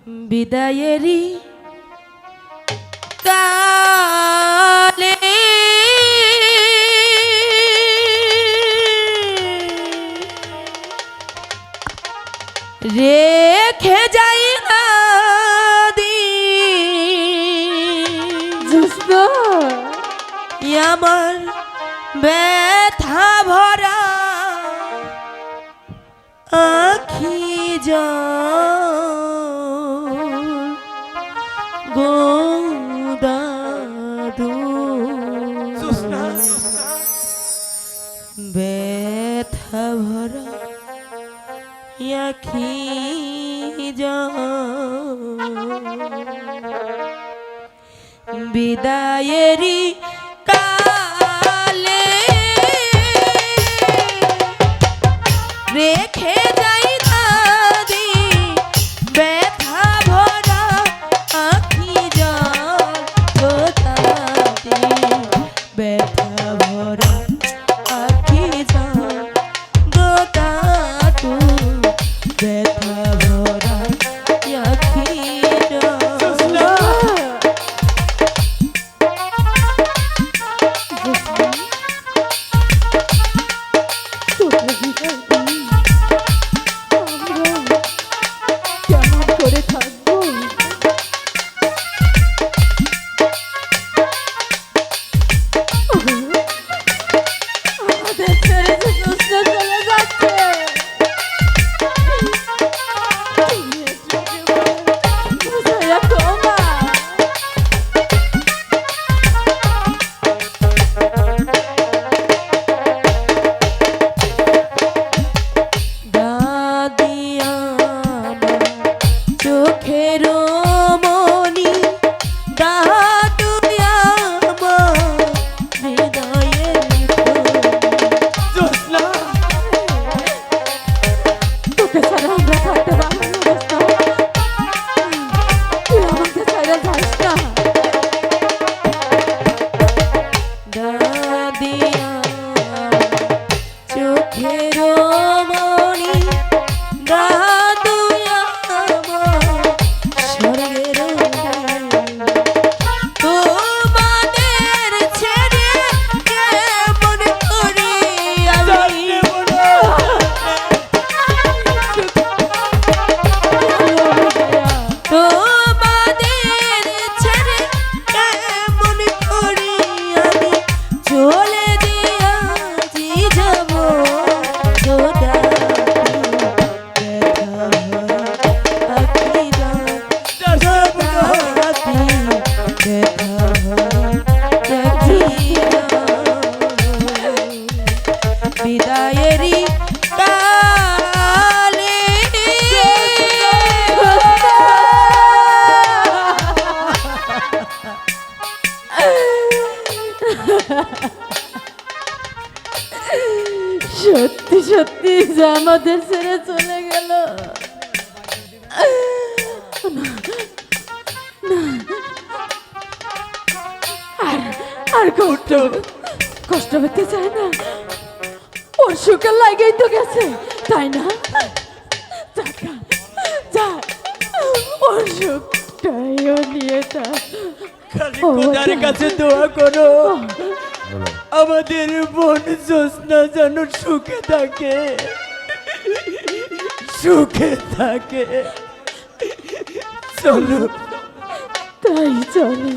বিদায়েরই কালে রেখে যাই না আমার ব্যথা ভরা আখি গোদাদু ব্যথা ভরা আখি বিদায়েরই কালে রেখে যাই দাদি ব্যথা ভরা আখি জগতাতে ব্যথা ভরা আখি জগতাতু ব্যথা ভরা আখি বিদায়েরই কালে সত্যি সত্যি যে আমাদের ছেড়ে চলে গেল। আর কষ্ট পেতে চায় না, ওর সুখের লাগেই তো গেছে, তাই না? ওর সুখটাইও নিয়ে খোদার কাছে দোয়া করো আমাদের বোন জোৎস্না যেন সুখে থাকে, সুখে থাকে। চলো তাই চলো।